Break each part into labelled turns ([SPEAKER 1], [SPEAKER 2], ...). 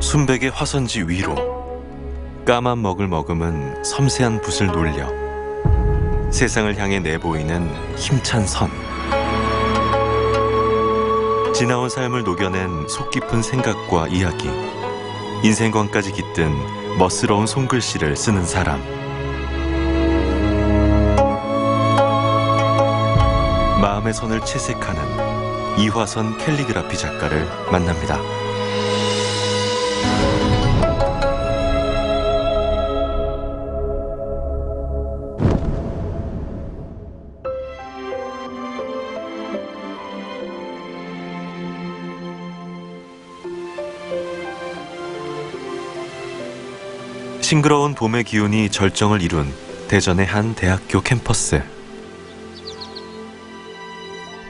[SPEAKER 1] 순백의 화선지 위로 까만 먹을 머금은 섬세한 붓을 놀려 세상을 향해 내보이는 힘찬 선. 지나온 삶을 녹여낸 속 깊은 생각과 이야기, 인생관까지 깃든 멋스러운 손글씨를 쓰는 사람. 마음의 선을 채색하는 이화선 캘리그라피 작가를 만납니다. 싱그러운 봄의 기운이 절정을 이룬 대전의 한 대학교 캠퍼스.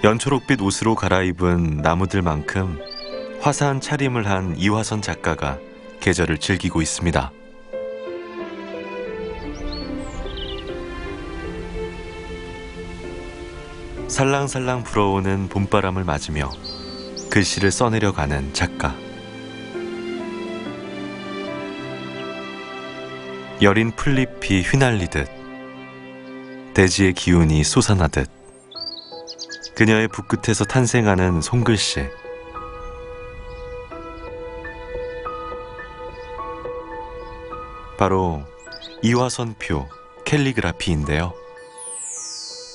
[SPEAKER 1] 연초록빛 옷으로 갈아입은 나무들만큼 화사한 차림을 한 이화선 작가가 계절을 즐기고 있습니다. 살랑살랑 불어오는 봄바람을 맞으며 글씨를 써내려가는 작가. 여린 풀잎이 휘날리듯 대지의 기운이 솟아나듯 그녀의 붓끝에서 탄생하는 손글씨. 바로 이화선표 캘리그라피인데요.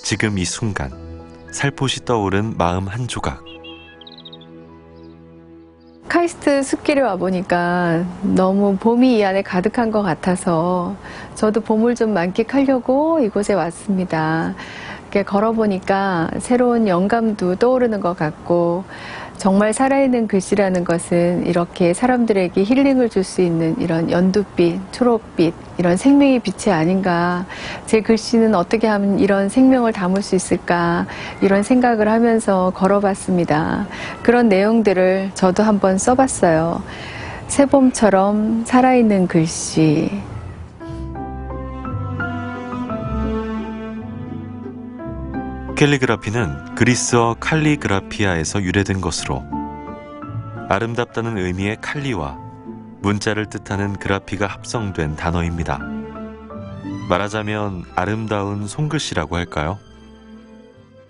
[SPEAKER 1] 지금 이 순간 살포시 떠오른 마음 한 조각.
[SPEAKER 2] 카이스트 숲길에 와보니까 너무 봄이 이 안에 가득한 것 같아서 저도 봄을 좀 만끽하려고 이곳에 왔습니다. 이렇게 걸어보니까 새로운 영감도 떠오르는 것 같고, 정말 살아있는 글씨라는 것은 이렇게 사람들에게 힐링을 줄 수 있는 이런 연두빛, 초록빛, 이런 생명의 빛이 아닌가. 제 글씨는 어떻게 하면 이런 생명을 담을 수 있을까, 이런 생각을 하면서 걸어봤습니다. 그런 내용들을 저도 한번 써봤어요. 새봄처럼 살아있는 글씨.
[SPEAKER 1] 캘리그라피는 그리스어 칼리그라피아에서 유래된 것으로 아름답다는 의미의 칼리와 문자를 뜻하는 그라피가 합성된 단어입니다. 말하자면 아름다운 손글씨라고 할까요?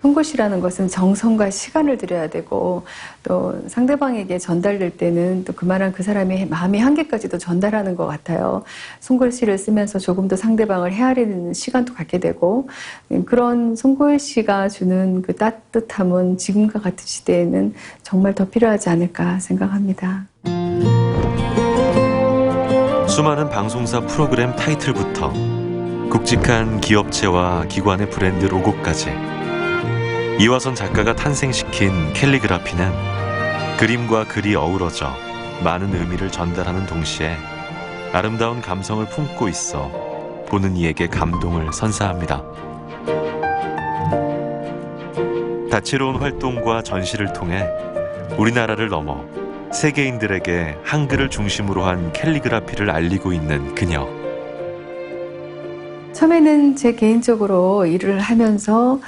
[SPEAKER 2] 손글씨라는 것은 정성과 시간을 들여야 되고, 또 상대방에게 전달될 때는 또 그만한 그 사람의 마음의 한계까지도 전달하는 것 같아요. 손글씨를 쓰면서 조금 더 상대방을 헤아리는 시간도 갖게 되고, 그런 손글씨가 주는 그 따뜻함은 지금과 같은 시대에는 정말 더 필요하지 않을까 생각합니다.
[SPEAKER 1] 수많은 방송사 프로그램 타이틀부터 굵직한 기업체와 기관의 브랜드 로고까지 이화선 작가가 탄생시킨 캘리그라피는 그림과 글이 어우러져 많은 의미를 전달하는 동시에 아름다운 감성을 품고 있어 보는 이에게 감동을 선사합니다. 다채로운 활동과 전시를 통해 우리나라를 넘어 세계인들에게 한글을 중심으로 한 캘리그라피를 알리고 있는 그녀.
[SPEAKER 2] 처음에는 제 개인적으로 일을 하면서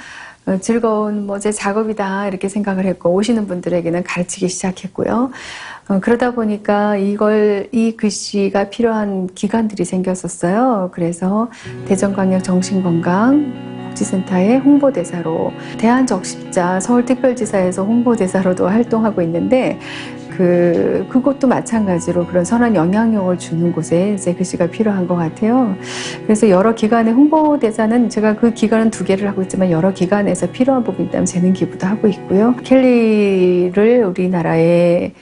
[SPEAKER 2] 즐거운 제 작업이다 이렇게 생각을 했고, 오시는 분들에게는 가르치기 시작했고요. 그러다 보니까 이 글씨가 필요한 기관들이 생겼었어요. 그래서 대전광역정신건강복지센터의 홍보대사로, 대한적십자 서울특별지사에서 홍보대사로도 활동하고 있는데, 그것도 마찬가지로 그런 선한 영향력을 주는 곳에 제 글씨가 필요한 것 같아요. 그래서 여러 기관의 홍보대사는, 제가 그 기관은 2개를 하고 있지만 여러 기관에서 필요한 부분이 있다면 재능 기부도 하고 있고요. 캘리를 우리나라의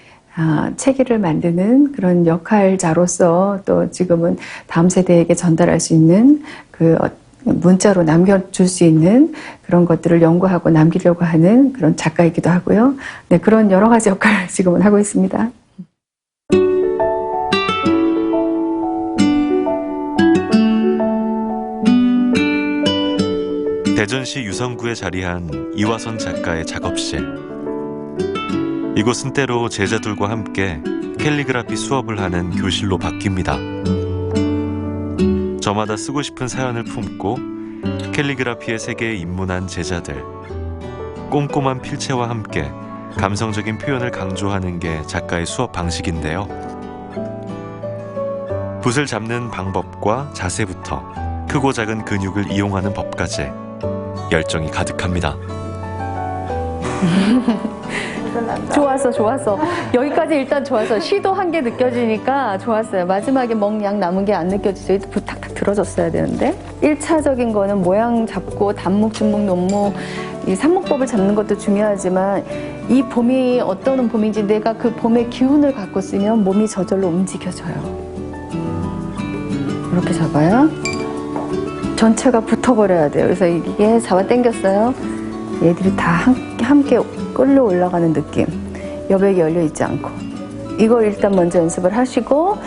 [SPEAKER 2] 체계를 만드는 그런 역할자로서, 또 지금은 다음 세대에게 전달할 수 있는 문자로 남겨줄 수 있는 그런 것들을 연구하고 남기려고 하는 그런 작가이기도 하고요. 네, 그런 여러 가지 역할을 지금은 하고 있습니다.
[SPEAKER 1] 대전시 유성구에 자리한 이화선 작가의 작업실. 이곳은 때로 제자들과 함께 캘리그라피 수업을 하는 교실로 바뀝니다. 저마다 쓰고 싶은 사연을 품고 캘리그라피의 세계에 입문한 제자들. 꼼꼼한 필체와 함께 감성적인 표현을 강조하는 게 작가의 수업 방식인데요. 붓을 잡는 방법과 자세부터 크고 작은 근육을 이용하는 법까지 열정이 가득합니다.
[SPEAKER 2] 좋았어. 여기까지 일단 좋았어. 시도한 게 느껴지니까 좋았어요. 마지막에 멍양 남은 게 안 느껴지죠. 붓 탁탁 들어줬어야 되는데. 1차적인 거는 모양 잡고 단목, 중목, 논목, 이 삼목법을 잡는 것도 중요하지만 이 봄이 어떤 봄인지 내가 그 봄의 기운을 갖고 쓰면 몸이 저절로 움직여져요. 이렇게 잡아요. 전체가 붙어버려야 돼요. 그래서 이게 잡아당겼어요. 얘들이 다 함께 끌려 올라가는 느낌. 여백이 열려 있지 않고. 이걸 일단 먼저 연습을 하시고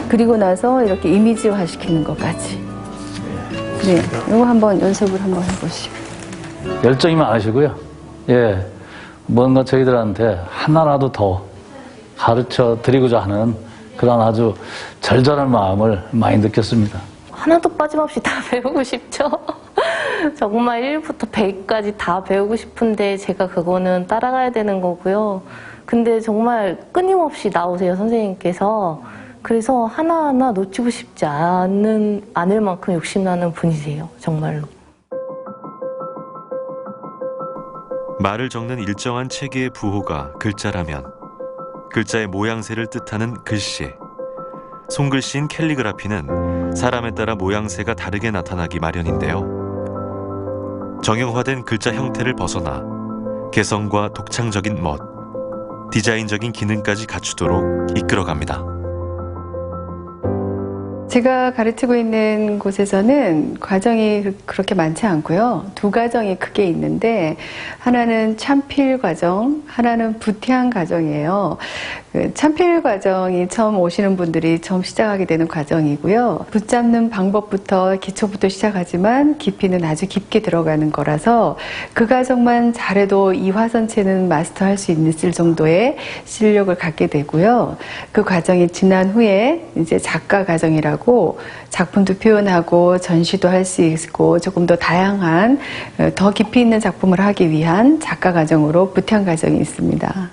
[SPEAKER 2] 그리고 나서 이렇게 이미지화 시키는 것까지. 네, 이거 한번 연습을 한번 해보시고.
[SPEAKER 3] 열정이 많으시고요. 예, 뭔가 저희들한테 하나라도 더 가르쳐 드리고자 하는 그런 아주 절절한 마음을 많이 느꼈습니다.
[SPEAKER 4] 하나도 빠짐없이 다 배우고 싶죠. 정말 1부터 100까지 다 배우고 싶은데 제가 그거는 따라가야 되는 거고요. 근데 정말 끊임없이 나오세요, 선생님께서. 그래서 하나하나 놓치고 싶지 않을 만큼 욕심나는 분이세요, 정말로.
[SPEAKER 1] 말을 적는 일정한 체계의 부호가 글자라면 글자의 모양새를 뜻하는 글씨. 손글씨인 캘리그라피는 사람에 따라 모양새가 다르게 나타나기 마련인데요. 정형화된 글자 형태를 벗어나 개성과 독창적인 멋, 디자인적인 기능까지 갖추도록 이끌어갑니다.
[SPEAKER 2] 제가 가르치고 있는 곳에서는 과정이 그렇게 많지 않고요. 두 과정이 크게 있는데 하나는 참필 과정, 하나는 부티한 과정이에요. 그 참필 과정이 처음 오시는 분들이 처음 시작하게 되는 과정이고요. 붙잡는 방법부터 기초부터 시작하지만 깊이는 아주 깊게 들어가는 거라서 그 과정만 잘해도 이화선체는 마스터할 수 있을 정도의 실력을 갖게 되고요. 그 과정이 지난 후에 이제 작가 과정이라고 작품도 표현하고 전시도 할 수 있고 조금 더 다양한 더 깊이 있는 작품을 하기 위한 작가 과정으로 부티한 과정이 있습니다.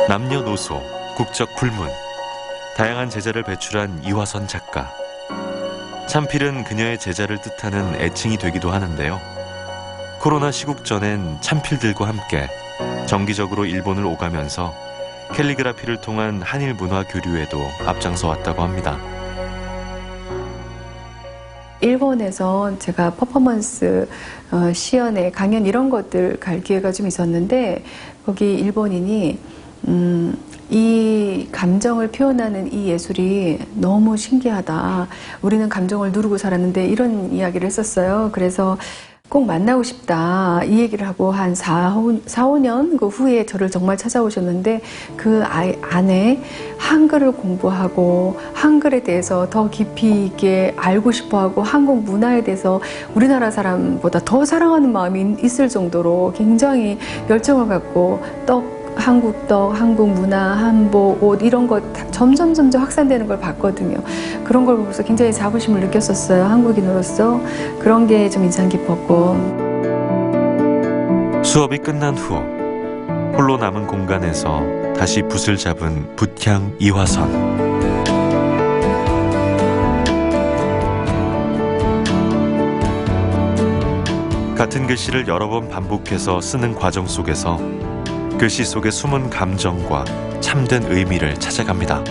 [SPEAKER 1] 남녀노소, 국적 불문, 다양한 제자를 배출한 이화선 작가. 참필은 그녀의 제자를 뜻하는 애칭이 되기도 하는데요. 코로나 시국 전엔 참필들과 함께 정기적으로 일본을 오가면서 캘리그라피를 통한 한일 문화 교류에도 앞장서 왔다고 합니다.
[SPEAKER 2] 일본에서 제가 퍼포먼스 시연회, 강연 이런 것들 갈 기회가 좀 있었는데 거기 일본인이 이 감정을 표현하는 이 예술이 너무 신기하다. 우리는 감정을 누르고 살았는데 이런 이야기를 했었어요. 그래서 꼭 만나고 싶다 이 얘기를 하고 한 4-5년 그 후에 저를 정말 찾아오셨는데 그 안에 한글을 공부하고 한글에 대해서 더 깊이 있게 알고 싶어하고 한국 문화에 대해서 우리나라 사람보다 더 사랑하는 마음이 있을 정도로 굉장히 열정을 갖고 한국 떡, 한국 문화, 한복, 옷 이런 거 점점 확산되는 걸 봤거든요. 그런 걸 보면서 굉장히 자부심을 느꼈었어요. 한국인으로서. 그런 게 좀 인상 깊었고.
[SPEAKER 1] 수업이 끝난 후 홀로 남은 공간에서 다시 붓을 잡은 붓향 이화선. 같은 글씨를 여러 번 반복해서 쓰는 과정 속에서 글씨 속의 숨은 감정과 참된 의미를 찾아갑니다.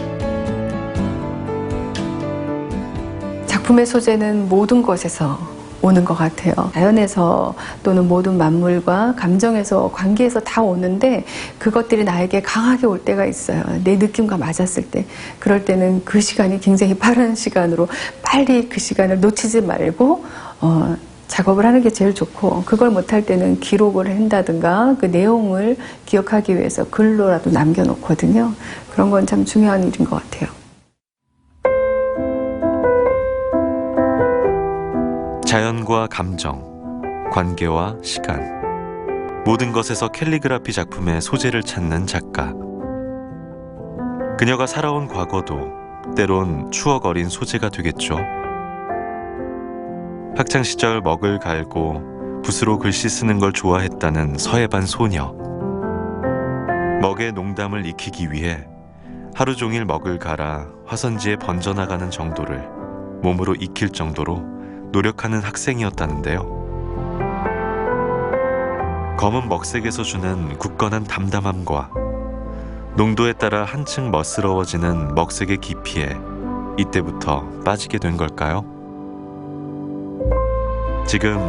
[SPEAKER 2] 작품의 소재는 모든 것에서 오는 것 같아요. 자연에서 또는 모든 만물과 감정에서, 관계에서 다 오는데 그것들이 나에게 강하게 올 때가 있어요. 내 느낌과 맞았을 때. 그럴 때는 그 시간이 굉장히 빠른 시간으로 빨리 그 시간을 놓치지 말고 작업을 하는 게 제일 좋고, 그걸 못할 때는 기록을 한다든가 그 내용을 기억하기 위해서 글로라도 남겨놓거든요. 그런 건 참 중요한 일인 것 같아요.
[SPEAKER 1] 자연과 감정, 관계와 시간, 모든 것에서 캘리그라피 작품의 소재를 찾는 작가. 그녀가 살아온 과거도 때론 추억 어린 소재가 되겠죠. 학창시절 먹을 갈고 붓으로 글씨 쓰는 걸 좋아했다는 서해반 소녀. 먹의 농담을 익히기 위해 하루 종일 먹을 갈아 화선지에 번져나가는 정도를 몸으로 익힐 정도로 노력하는 학생이었다는데요. 검은 먹색에서 주는 굳건한 담담함과 농도에 따라 한층 멋스러워지는 먹색의 깊이에 이때부터 빠지게 된 걸까요? 지금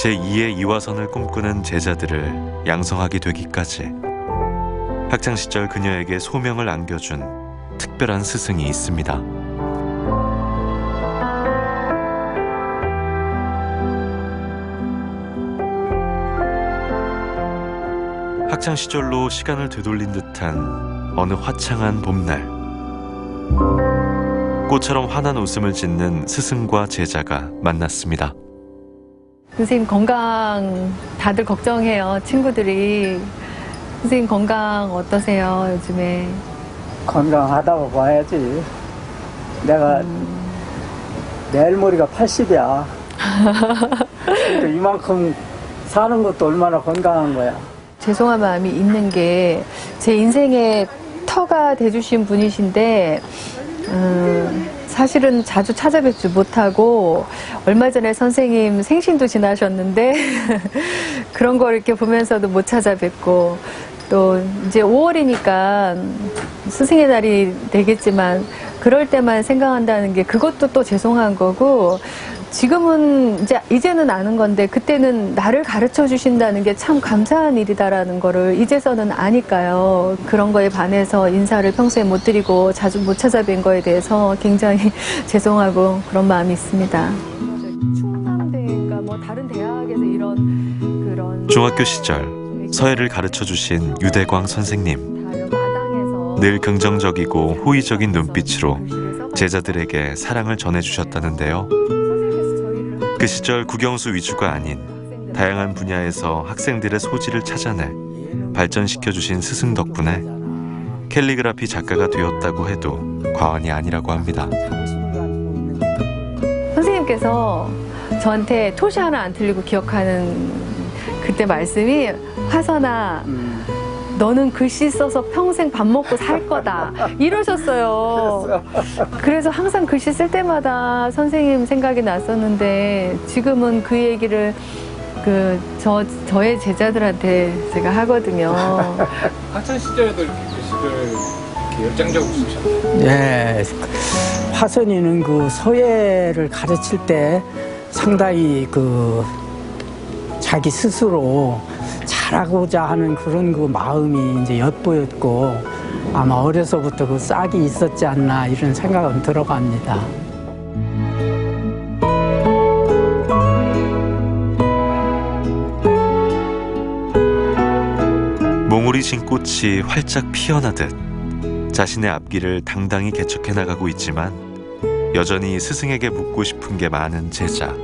[SPEAKER 1] 제2의 이화선을 꿈꾸는 제자들을 양성하게 되기까지 학창시절 그녀에게 소명을 안겨준 특별한 스승이 있습니다. 학창시절로 시간을 되돌린 듯한 어느 화창한 봄날, 꽃처럼 환한 웃음을 짓는 스승과 제자가 만났습니다.
[SPEAKER 2] 선생님 건강 다들 걱정해요. 친구들이. 선생님 건강 어떠세요 요즘에?
[SPEAKER 5] 건강하다고 봐야지. 내가 내일 모레가 80이야. 근데 이만큼 사는 것도 얼마나 건강한 거야.
[SPEAKER 2] 죄송한 마음이 있는 게 제 인생의 터가 돼주신 분이신데 사실은 자주 찾아뵙지 못하고 얼마 전에 선생님 생신도 지나셨는데 그런 걸 이렇게 보면서도 못 찾아뵙고 또 이제 5월이니까 스승의 날이 되겠지만 그럴 때만 생각한다는 게 그것도 또 죄송한 거고 지금은 이제는 아는 건데 그때는 나를 가르쳐 주신다는 게 참 감사한 일이다라는 거를 이제서는 아니까요. 그런 거에 반해서 인사를 평소에 못 드리고 자주 못 찾아뵌 거에 대해서 굉장히 죄송하고 그런 마음이 있습니다. 충남대인가 뭐 다른 대학에서 그런
[SPEAKER 1] 중학교 시절 서예를 가르쳐 주신 유대광 선생님. 늘 긍정적이고 호의적인 눈빛으로 제자들에게 사랑을 전해주셨다는데요. 그 시절 국영수 위주가 아닌 다양한 분야에서 학생들의 소질을 찾아내 발전시켜주신 스승 덕분에 캘리그라피 작가가 되었다고 해도 과언이 아니라고 합니다.
[SPEAKER 2] 선생님께서 저한테 토시 하나 안 틀리고 기억하는 그때 말씀이 화선아 너는 글씨 써서 평생 밥 먹고 살 거다 이러셨어요. 그래서 항상 글씨 쓸 때마다 선생님 생각이 났었는데 지금은 그 얘기를 저의 제자들한테 제가 하거든요.
[SPEAKER 6] 학창 시절에도 이렇게 글씨를 이렇게 열정적으로 쓰셨나요?
[SPEAKER 5] 예. 화선이는 그 서예를 가르칠 때 상당히 자기 스스로 잘하고자 하는 그런 그 마음이 이제 엿보였고 아마 어려서부터 그 싹이 있었지 않나 이런 생각은 들어갑니다.
[SPEAKER 1] 몽우리 진 꽃이 활짝 피어나듯 자신의 앞길을 당당히 개척해 나가고 있지만 여전히 스승에게 묻고 싶은 게 많은 제자.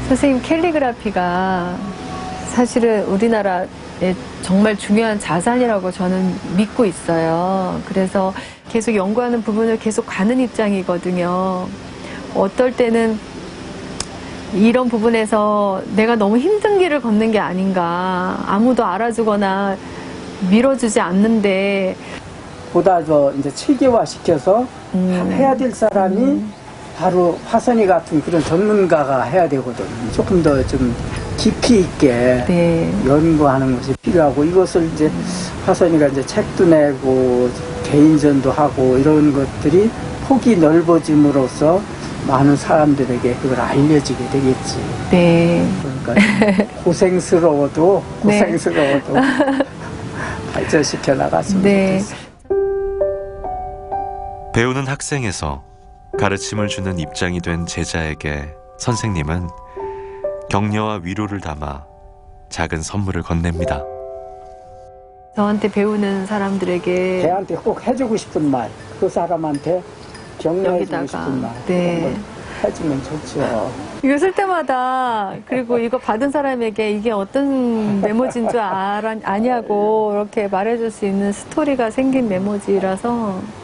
[SPEAKER 2] 선생님 캘리그라피가 사실은 우리나라의 정말 중요한 자산이라고 저는 믿고 있어요. 그래서 계속 연구하는 부분을 계속 가는 입장이거든요. 어떨 때는 이런 부분에서 내가 너무 힘든 길을 걷는 게 아닌가. 아무도 알아주거나 밀어주지 않는데
[SPEAKER 5] 보다 이제 체계화 시켜서 해야 될 사람이 바로 화선이 같은 그런 전문가가 해야 되거든. 조금 더 좀 깊이 있게
[SPEAKER 2] 네.
[SPEAKER 5] 연구하는 것이 필요하고 이것을 이제 화선이가 이제 책도 내고 개인전도 하고 이런 것들이 폭이 넓어짐으로써 많은 사람들에게 그걸 알려지게 되겠지.
[SPEAKER 2] 네.
[SPEAKER 5] 그러니까 고생스러워도
[SPEAKER 2] 네.
[SPEAKER 5] 발전시켜 나갔으면
[SPEAKER 2] 네.
[SPEAKER 5] 좋겠어.
[SPEAKER 1] 배우는 학생에서 가르침을 주는 입장이 된 제자에게 선생님은 격려와 위로를 담아 작은 선물을 건넵니다.
[SPEAKER 2] 저한테 배우는 사람들에게
[SPEAKER 5] 걔한테 꼭 해주고 싶은 말, 그 사람한테 격려해주고
[SPEAKER 2] 여기다가,
[SPEAKER 5] 싶은 말
[SPEAKER 2] 네.
[SPEAKER 5] 그런 걸 해주면 좋죠.
[SPEAKER 2] 이거 쓸 때마다 그리고 이거 받은 사람에게 이게 어떤 메모지인 줄 아냐고 이렇게 말해줄 수 있는 스토리가 생긴 메모지라서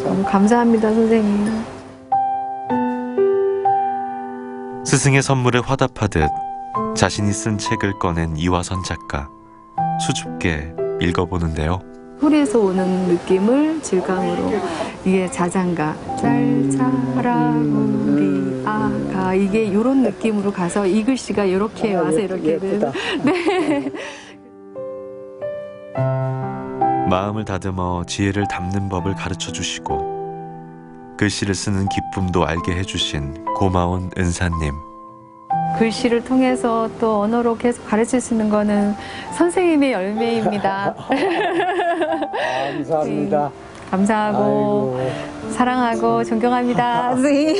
[SPEAKER 2] 너무 감사합니다, 선생님.
[SPEAKER 1] 스승의 선물에 화답하듯 자신이 쓴 책을 꺼낸 이화선 작가. 수줍게 읽어보는데요.
[SPEAKER 2] 소리에서 오는 느낌을 질감으로 이게 자장가 잘 자라 우리 아가 이게 이런 느낌으로 가서 이 글씨가 이렇게 와서 이렇게 되는 네.
[SPEAKER 1] 마음을 다듬어 지혜를 담는 법을 가르쳐 주시고 글씨를 쓰는 기쁨도 알게 해주신 고마운 은사님.
[SPEAKER 2] 글씨를 통해서 또 언어로 계속 가르칠 수 있는 거는 선생님의 열매입니다.
[SPEAKER 5] 감사합니다.
[SPEAKER 2] 감사하고
[SPEAKER 5] 아이고.
[SPEAKER 2] 사랑하고 존경합니다. 선생님.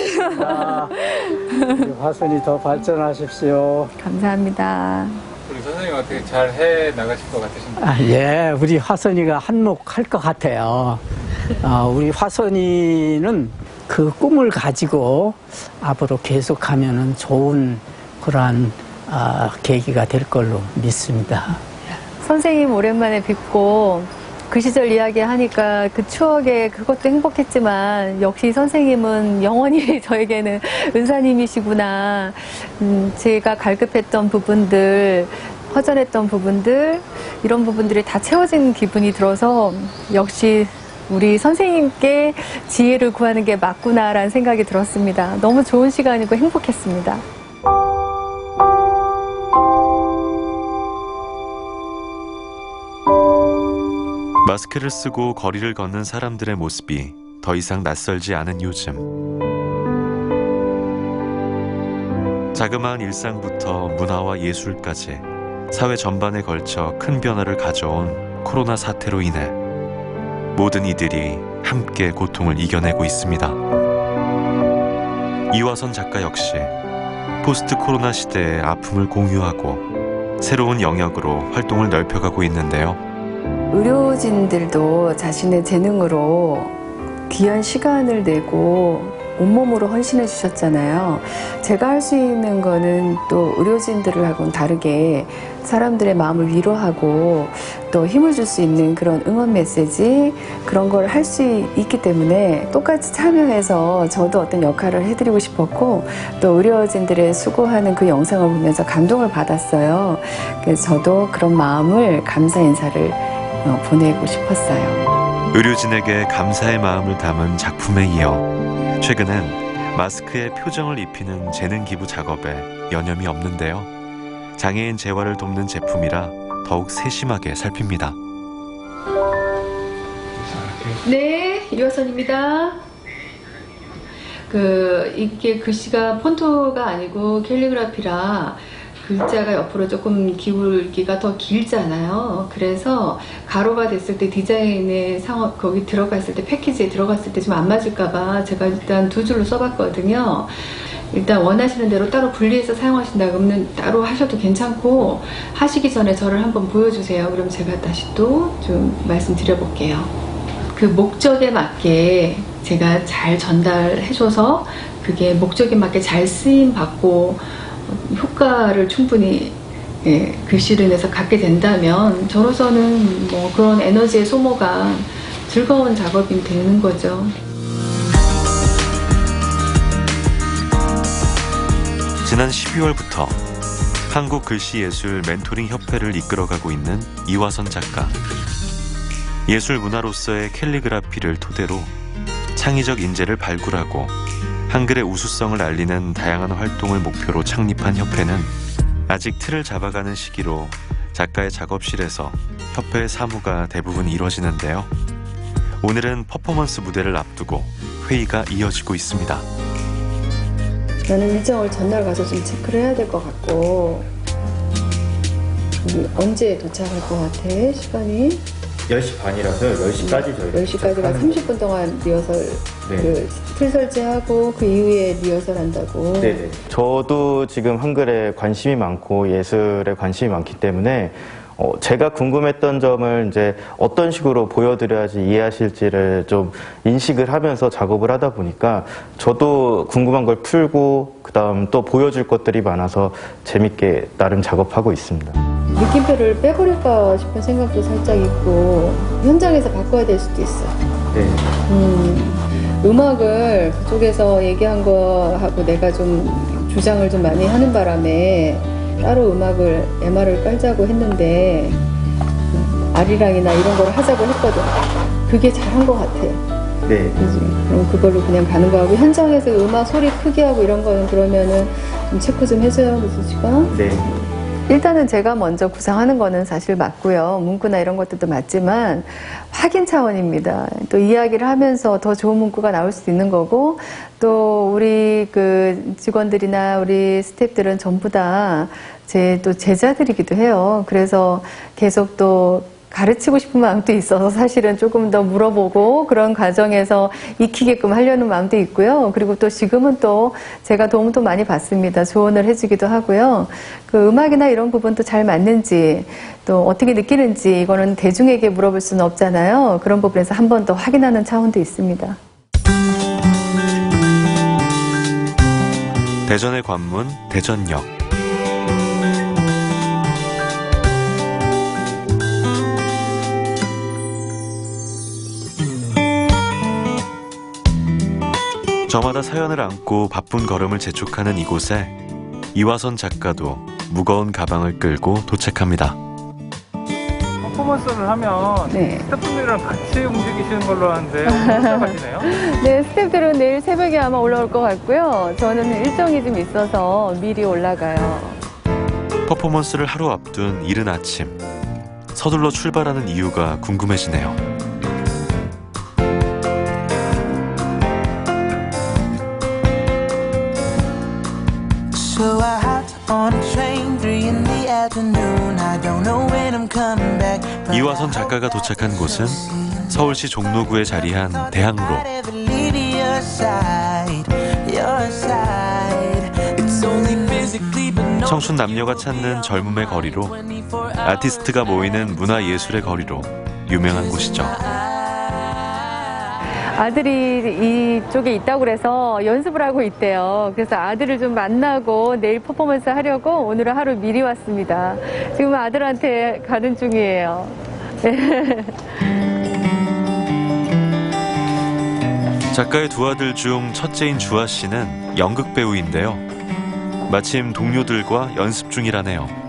[SPEAKER 5] 우리 화순이 더 발전하십시오.
[SPEAKER 2] 감사합니다.
[SPEAKER 6] 우리 선생님 어떻게 잘 해 나가실 것 같으신가요?
[SPEAKER 5] 아, 예, 우리 화선이가 한몫할 것 같아요. 우리 화선이는 그 꿈을 가지고 앞으로 계속하면은 좋은 그러한 계기가 될 걸로 믿습니다.
[SPEAKER 2] 선생님 오랜만에 뵙고 그 시절 이야기하니까 그 추억에 그것도 행복했지만 역시 선생님은 영원히 저에게는 은사님이시구나. 제가 갈급했던 부분들, 허전했던 부분들 이런 부분들이 다 채워진 기분이 들어서 역시 우리 선생님께 지혜를 구하는 게 맞구나라는 생각이 들었습니다. 너무 좋은 시간이고 행복했습니다.
[SPEAKER 1] 마스크를 쓰고 거리를 걷는 사람들의 모습이 더 이상 낯설지 않은 요즘. 자그마한 일상부터 문화와 예술까지 사회 전반에 걸쳐 큰 변화를 가져온 코로나 사태로 인해 모든 이들이 함께 고통을 이겨내고 있습니다. 이화선 작가 역시 포스트 코로나 시대의 아픔을 공유하고 새로운 영역으로 활동을 넓혀가고 있는데요.
[SPEAKER 2] 의료진들도 자신의 재능으로 귀한 시간을 내고 온몸으로 헌신해 주셨잖아요. 제가 할 수 있는 거는 또 의료진들하고는 다르게 사람들의 마음을 위로하고 또 힘을 줄 수 있는 그런 응원 메시지 그런 걸 할 수 있기 때문에 똑같이 참여해서 저도 어떤 역할을 해드리고 싶었고 또 의료진들의 수고하는 그 영상을 보면서 감동을 받았어요. 그래서 저도 그런 마음을 감사 인사를 보내고 싶었어요.
[SPEAKER 1] 의료진에게 감사의 마음을 담은 작품에 이어 최근엔 마스크에 표정을 입히는 재능 기부 작업에 여념이 없는데요. 장애인 재활을 돕는 제품이라 더욱 세심하게 살핍니다.
[SPEAKER 2] 네, 이화선입니다. 이게 글씨가 폰트가 아니고 캘리그라피라 글자가 옆으로 조금 기울기가 더 길잖아요. 그래서 가로가 됐을 때 디자인에 거기 들어갔을 때 패키지에 들어갔을 때 좀 안 맞을까봐 제가 일단 두 줄로 써봤거든요. 일단 원하시는 대로 따로 분리해서 사용하신다 그러면 따로 하셔도 괜찮고 하시기 전에 저를 한번 보여주세요. 그럼 제가 다시 또 좀 말씀드려볼게요. 그 목적에 맞게 제가 잘 전달해줘서 그게 목적에 맞게 잘 쓰임받고 효과를 충분히 글씨를 내서 갖게 된다면 저로서는 뭐 그런 에너지의 소모가 즐거운 작업이 되는 거죠.
[SPEAKER 1] 지난 12월부터 한국글씨예술 멘토링 협회를 이끌어가고 있는 이화선 작가. 예술 문화로서의 캘리그라피를 토대로 창의적 인재를 발굴하고 한글의 우수성을 알리는 다양한 활동을 목표로 창립한 협회는 아직 틀을 잡아가는 시기로 작가의 작업실에서 협회의 사무가 대부분 이루어지는데요. 오늘은 퍼포먼스 무대를 앞두고 회의가 이어지고 있습니다.
[SPEAKER 2] 나는 일정을 전날 가서 좀 체크를 해야 될 것 같고 언제 도착할 것 같아? 시간이?
[SPEAKER 7] 10시 반이라서 10시까지 저희가
[SPEAKER 2] 10시까지가 30분 동안 리허설
[SPEAKER 7] 네.
[SPEAKER 2] 틀 설치하고 그 이후에 리허설 한다고.
[SPEAKER 7] 네네. 저도 지금 한글에 관심이 많고 예술에 관심이 많기 때문에 제가 궁금했던 점을 이제 어떤 식으로 보여드려야지 이해하실지를 좀 인식을 하면서 작업을 하다 보니까 저도 궁금한 걸 풀고 그다음 또 보여줄 것들이 많아서 재밌게 나름 작업하고 있습니다.
[SPEAKER 2] 느낌표를 빼버릴까 싶은 생각도 살짝 있고 현장에서 바꿔야 될 수도 있어.
[SPEAKER 7] 네.
[SPEAKER 2] 음악을 그쪽에서 얘기한 거하고 내가 좀 주장을 좀 많이 하는 바람에 따로 음악을 MR을 깔자고 했는데 아리랑이나 이런 걸 하자고 했거든. 그게 잘한 것 같아요.
[SPEAKER 7] 네.
[SPEAKER 2] 그럼 그걸로 그냥 가는 거하고 현장에서 음악 소리 크게 하고 이런 거는 그러면은 좀 체크 좀 해줘요, 무수 씨가.
[SPEAKER 7] 네.
[SPEAKER 2] 일단은 제가 먼저 구상하는 거는 사실 맞고요. 문구나 이런 것들도 맞지만 확인 차원입니다. 또 이야기를 하면서 더 좋은 문구가 나올 수도 있는 거고 또 우리 그 직원들이나 우리 스태프들은 전부 다 제 또 제자들이기도 해요. 그래서 계속 또 가르치고 싶은 마음도 있어서 사실은 조금 더 물어보고 그런 과정에서 익히게끔 하려는 마음도 있고요. 그리고 또 지금은 또 제가 도움도 많이 받습니다. 조언을 해주기도 하고요. 그 음악이나 이런 부분도 잘 맞는지 또 어떻게 느끼는지 이거는 대중에게 물어볼 수는 없잖아요. 그런 부분에서 한 번 더 확인하는 차원도 있습니다.
[SPEAKER 1] 대전의 관문 대전역. 저마다 사연을 안고 바쁜 걸음을 재촉하는 이곳에 이화선 작가도 무거운 가방을 끌고 도착합니다.
[SPEAKER 6] 퍼포먼스를 하면
[SPEAKER 2] 네.
[SPEAKER 6] 스태프분들이랑 같이 움직이시는 걸로 하는데 혼자 가시네요?
[SPEAKER 2] 네, 스태프들은 내일 새벽에 아마 올라올 것 같고요. 저는 일정이 좀 있어서 미리 올라가요.
[SPEAKER 1] 퍼포먼스를 하루 앞둔 이른 아침. 서둘러 출발하는 이유가 궁금해지네요.
[SPEAKER 8] So I hopped on a train 3 in the afternoon. I don't know when I'm coming back. but
[SPEAKER 1] 이화선 작가가 도착한 곳은 서울시 종로구에 자리한 대학로.
[SPEAKER 8] I'd ever leave your side, your side. It's only physically, but no.
[SPEAKER 1] 청춘 남녀가 찾는 젊음의 거리로, 아티스트가 모이는 문화예술의 거리로 유명한 곳이죠.
[SPEAKER 2] 아들이 이쪽에 있다고 그래서 연습을 하고 있대요. 그래서 아들을 좀 만나고 내일 퍼포먼스 하려고 오늘은 하루 미리 왔습니다. 지금 아들한테 가는 중이에요.
[SPEAKER 1] 작가의 두 아들 중 첫째인 주아 씨는 연극 배우인데요. 마침 동료들과 연습 중이라네요.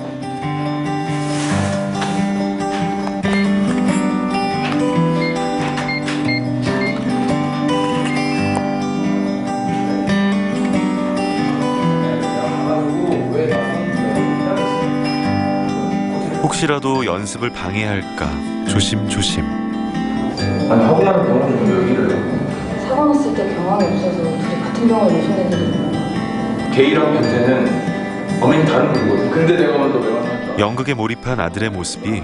[SPEAKER 1] 혹시라도 연습을 방해할까 조심조심.
[SPEAKER 9] 아니 하고 나는 병원 좀 얘기를 해.
[SPEAKER 10] 사고 났을 때 경황이 없어서 둘이 같은 병원에 유선해드리는
[SPEAKER 9] 게이랑 변태는 범인이 다른 거거든. 근데 내가 먼저 왜 만났다?
[SPEAKER 1] 연극에 몰입한 아들의 모습이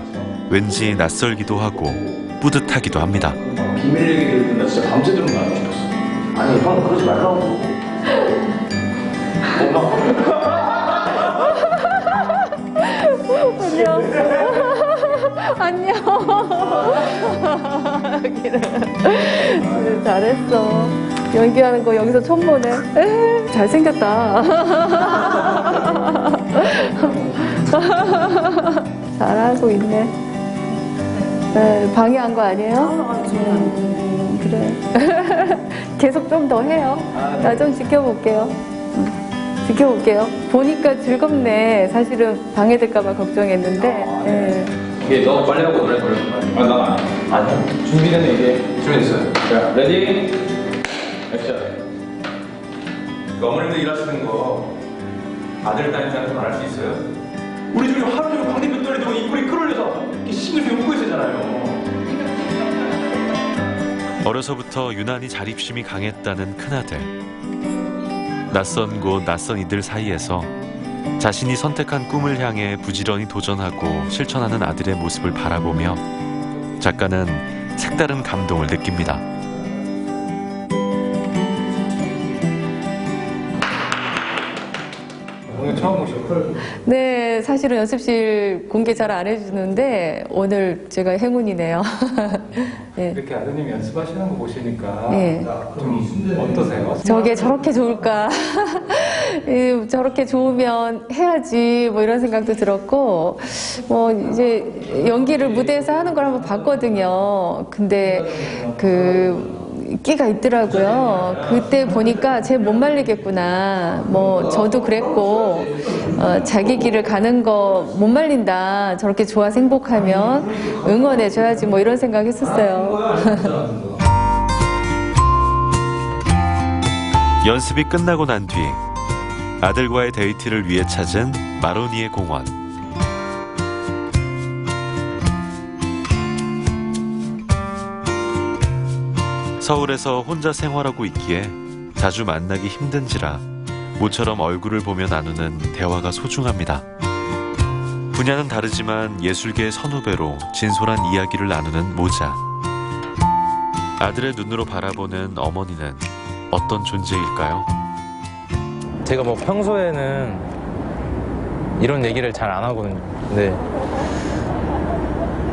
[SPEAKER 1] 왠지 낯설기도 하고 뿌듯하기도 합니다.
[SPEAKER 9] 비밀 얘기를 듣는다. 진짜 밤새도록 나누고 싶었어. 아니 형 그러지 말라고. 엄마.
[SPEAKER 2] 안녕. 그래, 잘했어. 연기하는 거 여기서 처음 보네. 잘생겼다. 잘하고 있네. 네, 방해한 거 아니에요? 그래. 계속 좀 더 해요. 나 좀 지켜볼게요. 지켜볼게요. 보니까 즐겁네. 사실은 방해될까봐 걱정했는데. 예.
[SPEAKER 9] 이게 너 빨리 하고 노래 걸려. 아, 난 아니야. 아니야. 준비됐네 이게. 준비됐어요. 자, 레디. 액션. 그 어머님들 일하시는 거 아들 딸한테 말할 수 있어요? 우리 둘이 하루 종일 광대뼈 떨리고 입꼬리 끌어올려서 이렇게 싱글싱글 웃고 있었잖아요.
[SPEAKER 1] 어려서부터 유난히 자립심이 강했다는 큰아들. 낯선 곳, 낯선 이들 사이에서 자신이 선택한 꿈을 향해 부지런히 도전하고 실천하는 아들의 모습을 바라보며 작가는 색다른 감동을 느낍니다.
[SPEAKER 6] 오늘 처음 오셨고
[SPEAKER 2] 네, 사실은 연습실 공개 잘 안 해주는데 오늘 제가 행운이네요. 네.
[SPEAKER 6] 이렇게 아드님 연습하시는 거 보시니까
[SPEAKER 2] 네.
[SPEAKER 6] 좀 어떠세요?
[SPEAKER 2] 저게 저렇게 좋을까? 저렇게 좋으면 해야지 뭐 이런 생각도 들었고 뭐 이제 연기를 무대에서 하는 걸 한번 봤거든요. 근데 그 끼가 있더라고요. 그때 보니까 쟤 못 말리겠구나. 뭐 저도 그랬고 자기 길을 가는 거 못 말린다. 저렇게 좋아서 행복하면 응원해줘야지 뭐 이런 생각했었어요.
[SPEAKER 1] 연습이 끝나고 난 뒤 아들과의 데이트를 위해 찾은 마로니에 공원. 서울에서 혼자 생활하고 있기에 자주 만나기 힘든지라 모처럼 얼굴을 보며 나누는 대화가 소중합니다. 분야는 다르지만 예술계의 선후배로 진솔한 이야기를 나누는 모자. 아들의 눈으로 바라보는 어머니는 어떤 존재일까요?
[SPEAKER 9] 제가 뭐 평소에는 이런 얘기를 잘 안 하거든요. 근데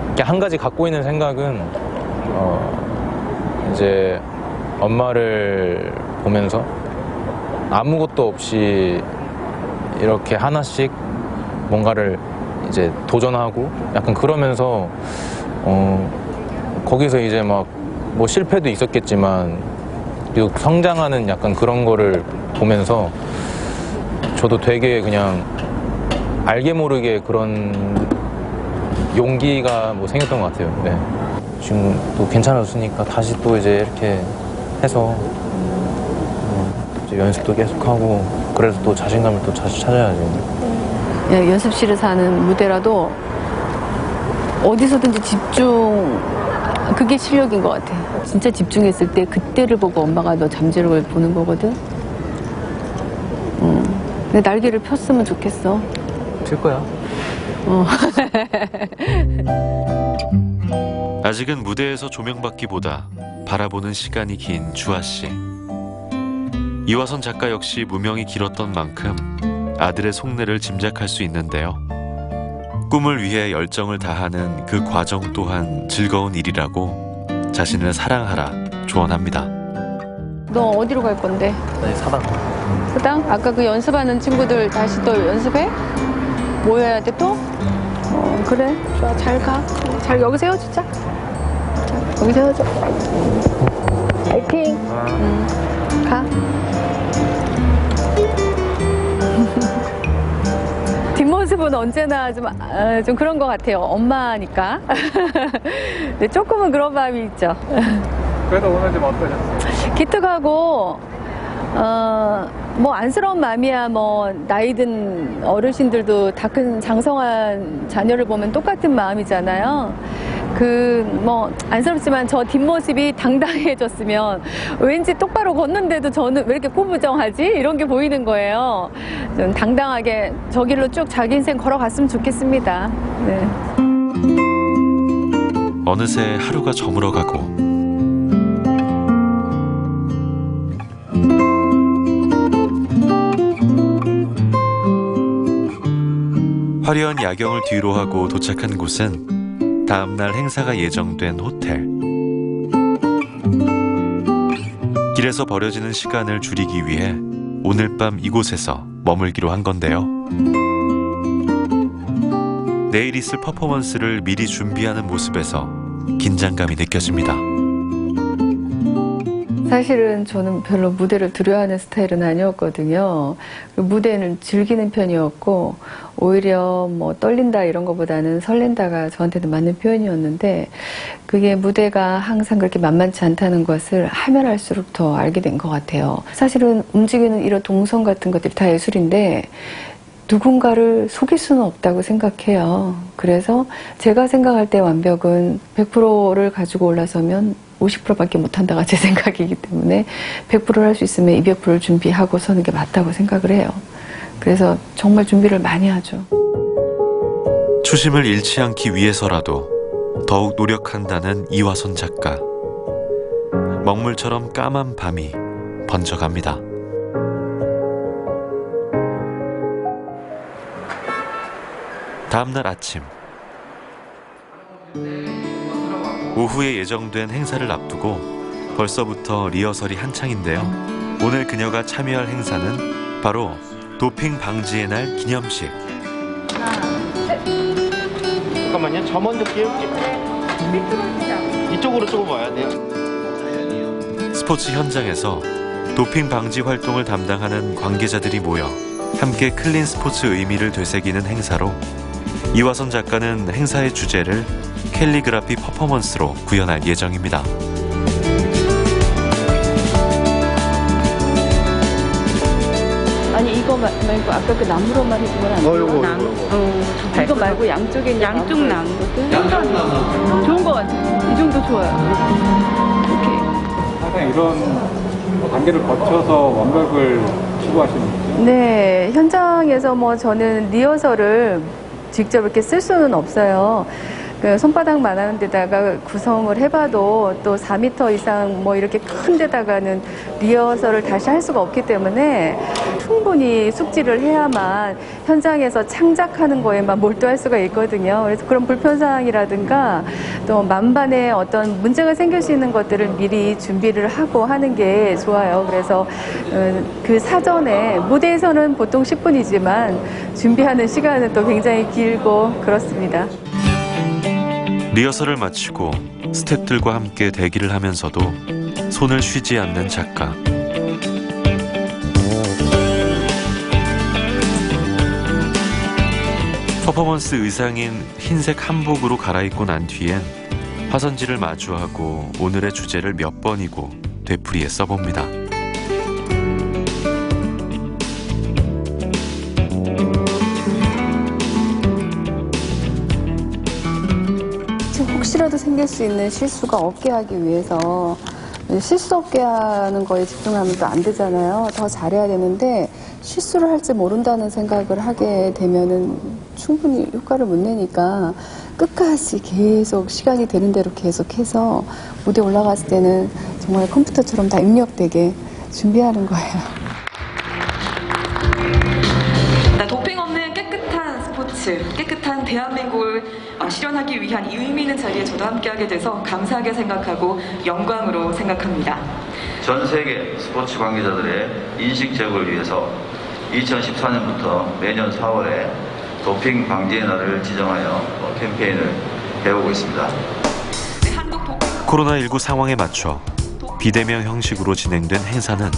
[SPEAKER 9] 이렇게 한 가지 갖고 있는 생각은 이제 엄마를 보면서 아무것도 없이 이렇게 하나씩 뭔가를 이제 도전하고 약간 그러면서 거기서 이제 막 뭐 실패도 있었겠지만 계속 성장하는 약간 그런 거를 보면서 저도 되게 그냥 알게 모르게 그런 용기가 뭐 생겼던 것 같아요. 네. 지금 또 괜찮았으니까 다시 또 이제 이렇게 해서 이제 연습도 계속하고 그래서 또 자신감을 또 다시 찾아야죠.
[SPEAKER 2] 연습실에서 하는 무대라도 어디서든지 집중, 그게 실력인 것 같아. 진짜 집중했을 때 그때를 보고 엄마가 너 잠재력을 보는 거거든. 근데 날개를 폈으면 좋겠어.
[SPEAKER 9] 필 거야.
[SPEAKER 1] 아직은 무대에서 조명받기보다 바라보는 시간이 긴 주아 씨. 이화선 작가 역시 무명이 길었던 만큼 아들의 속내를 짐작할 수 있는데요. 꿈을 위해 열정을 다하는 그 과정 또한 즐거운 일이라고 자신을 사랑하라 조언합니다.
[SPEAKER 2] 너 어디로 갈 건데?
[SPEAKER 9] 네, 사당.
[SPEAKER 2] 사당? 아까 그 연습하는 친구들 다시 또 연습해? 모여야 돼 또? 그래. 좋아, 잘 가. 잘 여기 세워주자. 자, 여기 세워줘. 파이팅. 가. 뒷모습은 언제나 좀 그런 것 같아요. 엄마니까. 근데 조금은 그런 마음이 있죠.
[SPEAKER 6] 그래도 오늘 좀 어떠셨어요?
[SPEAKER 2] 기특하고 뭐 안쓰러운 마음이야. 뭐 나이 든 어르신들도 다 큰 장성한 자녀를 보면 똑같은 마음이잖아요. 뭐 안쓰럽지만 저 뒷모습이 당당해졌으면 왠지 똑바로 걷는데도 저는 왜 이렇게 꼬부정하지? 이런 게 보이는 거예요. 좀 당당하게 저 길로 쭉 자기 인생 걸어갔으면 좋겠습니다. 네.
[SPEAKER 1] 어느새 하루가 저물어가고 화려한 야경을 뒤로 하고 도착한 곳은 다음날 행사가 예정된 호텔. 길에서 버려지는 시간을 줄이기 위해 오늘 밤 이곳에서 머물기로 한 건데요. 내일 있을 퍼포먼스를 미리 준비하는 모습에서 긴장감이 느껴집니다.
[SPEAKER 2] 사실은 저는 별로 무대를 두려워하는 스타일은 아니었거든요. 무대는 즐기는 편이었고 오히려 뭐 떨린다 이런 것보다는 설렌다가 저한테는 맞는 표현이었는데 그게 무대가 항상 그렇게 만만치 않다는 것을 하면 할수록 더 알게 된 것 같아요. 사실은 움직이는 이런 동선 같은 것들이 다 예술인데 누군가를 속일 수는 없다고 생각해요. 그래서 제가 생각할 때 완벽은 100%를 가지고 올라서면 50%밖에 못한다가 제 생각이기 때문에 100%를 할 수 있으면 200%를 준비하고 서는 게 맞다고 생각을 해요. 그래서 정말 준비를 많이 하죠.
[SPEAKER 1] 초심을 잃지 않기 위해서라도 더욱 노력한다는 이화선 작가. 먹물처럼 까만 밤이 번져갑니다. 다음날 아침 오후에 예정된 행사를 앞두고 벌써부터 리허설이 한창인데요. 오늘 그녀가 참여할 행사는 바로 도핑 방지의 날 기념식.
[SPEAKER 7] 잠깐만요. 저 먼저 끼울게요. 이쪽으로 조금 와야 돼요.
[SPEAKER 1] 스포츠 현장에서 도핑 방지 활동을 담당하는 관계자들이 모여 함께 클린 스포츠 의미를 되새기는 행사로 이화선 작가는 행사의 주제를 캘리그라피 퍼포먼스로 구현할 예정입니다.
[SPEAKER 2] 아니 이거 말고 아까 그 나무로만 해주면 안 돼요? 이거 말고 양쪽에 있는 양쪽 나무. 좋은 거 같아요. 이 정도 좋아요. 오케이.
[SPEAKER 6] 항상 이런 단계를 거쳐서 완벽을 추구하시는 거죠?
[SPEAKER 2] 네, 현장에서 뭐 저는 리허설을 직접 이렇게 쓸 수는 없어요. 그 손바닥만 하는 데다가 구성을 해봐도 또 4m 이상 뭐 이렇게 큰 데다가는 리허설을 다시 할 수가 없기 때문에 충분히 숙지를 해야만 현장에서 창작하는 거에만 몰두할 수가 있거든요. 그래서 그런 불편사항이라든가 또 만반의 어떤 문제가 생길 수 있는 것들을 미리 준비를 하고 하는 게 좋아요. 그래서 그 사전에 무대에서는 보통 10분이지만 준비하는 시간은 또 굉장히 길고 그렇습니다.
[SPEAKER 1] 리허설을 마치고 스태프들과 함께 대기를 하면서도 손을 쉬지 않는 작가. 퍼포먼스 의상인 흰색 한복으로 갈아입고 난 뒤엔 화선지를 마주하고 오늘의 주제를 몇 번이고 되풀이에 써봅니다.
[SPEAKER 2] 혹시라도 생길 수 있는 실수가 없게 하기 위해서 실수 없게 하는 거에 집중하면 또 안 되잖아요. 더 잘해야 되는데 실수를 할지 모른다는 생각을 하게 되면은 충분히 효과를 못 내니까 끝까지 계속 시간이 되는 대로 계속해서 무대 올라갔을 때는 정말 컴퓨터처럼 다 입력되게 준비하는 거예요.
[SPEAKER 11] 도핑 없는 깨끗한 스포츠, 깨끗한 대한민국을 실현하기 위한 이 의미 있는 자리에 저도 함께하게 돼서 감사하게 생각하고 영광으로 생각합니다.
[SPEAKER 12] 전 세계 스포츠 관계자들의 인식 제고를 위해서 2014년부터 매년 4월에 도핑 방지의 날을 지정하여 캠페인을 해오고 있습니다.
[SPEAKER 1] 코로나19 상황에 맞춰 비대면 형식으로 진행된 행사는